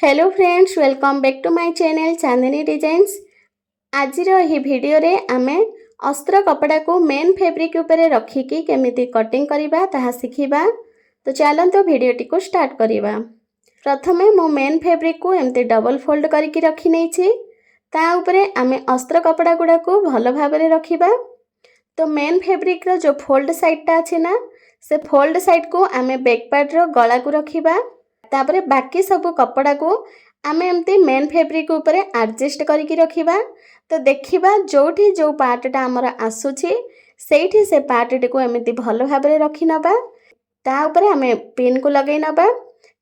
Hello friends, welcome back to my channel Chandni designs. आज video रे आमे अस्त्र कपड़ा को मेन फैब्रिक ऊपर रखिकी केमिति कटिंग करिबा ताहा सिखिबा। तो चलंतु भिडियोटी को स्टार्ट करिबा। प्रथमे मो मेन फैब्रिक को एमती डबल फोल्ड करके रखी नेछि। ता ऊपरे आमे अस्त्र कपड़ा गुडा को भलो भाबरे रखिबा। तो मेन फैब्रिक रो जो फोल्ड साइड टा अछि ना, से फोल्ड साइड को आमे बैक पार्ट रो गला को रखिबा। तापरे बाकी सब कपड़ा को आमे एमती मेन फैब्रिक ऊपर एडजस्ट करके रखिबा। तो देखिबा जोठी जो पार्टटा हमर आसुछि सेठी से पार्टटी को एमती भलो भाबरे रखि नबा। ता ऊपर आमे पिन को लगै नबा।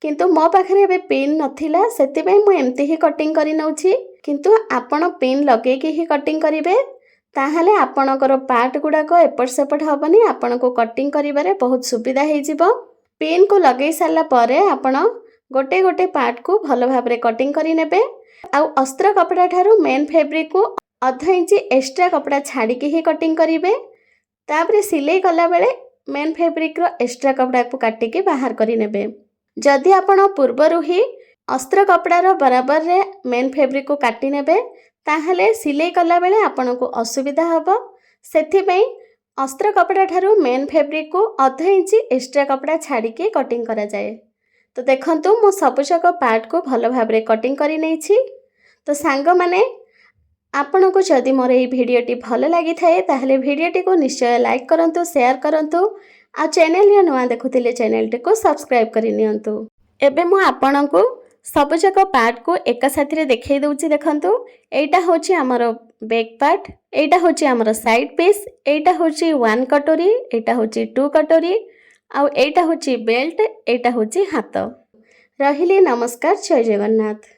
किंतु मो पाखरे एबे पिन नथिला, सेति पय मु एमती ही कटिंग करि नउछि। किंतु आपण पिन लगे कि ही कटिंग करिवे, ताहाले आपणकर पार्ट गुडा को एपट सेपट हबनी। आपण को कटिंग करिबारे बहुत सुविधा हे जिवो। पिन को लगे सारा परे आपण गोटे गोटे पार्ट को भलो भाबरे कटिंग करि नेबे। आ अस्त्र कपड़ा ठारू मेन फैब्रिक को आधा इंच एक्स्ट्रा कपड़ा छाड़ी के ही कटिंग करिवे। तापरे सिलाई कला बेले मेन फैब्रिक रो एक्स्ट्रा कपड़ा को काटी के बाहर करि नेबे। जदि आपण पूर्वरु ही अस्त्र कपड़ा रो बराबर रे मेन फैब्रिक को काटी नेबे, ताहाले सिलाई कला बेले आपण को असुविधा हबो। सेथि पय अस्त्र कपड़ा ठारू मेन फैब्रिक को आधा इंच एक्स्ट्रा कपड़ा छाड़ी के कटिंग करा जाए। तो देखंतु मो सबुजक पार्ट को भलो भाबरे कटिंग करि नेछि। तो सांग माने आपण को जदि मोर ए भिडियोटी भलो लागि थाए ताहले भिडियोटी को निश्चय लाइक करंतु, शेयर करंतु। आ चैनल या नवा देखुथिले चैनल टी को सब्सक्राइब करि नियंतु। एबे मो आपण को सबुजक पार्ट को एक साथी रे देखै दउछि। देखंतु एटा होछि हमर बैक पार्ट, एटा होछि हमर साइड पीस, एटा होछि 1 कटोरी, एटा होछि 2 कटोरी, आ एटा होछि बेल्ट, एटा होछि हाथ। रहिले नमस्कार, जय जगन्नाथ।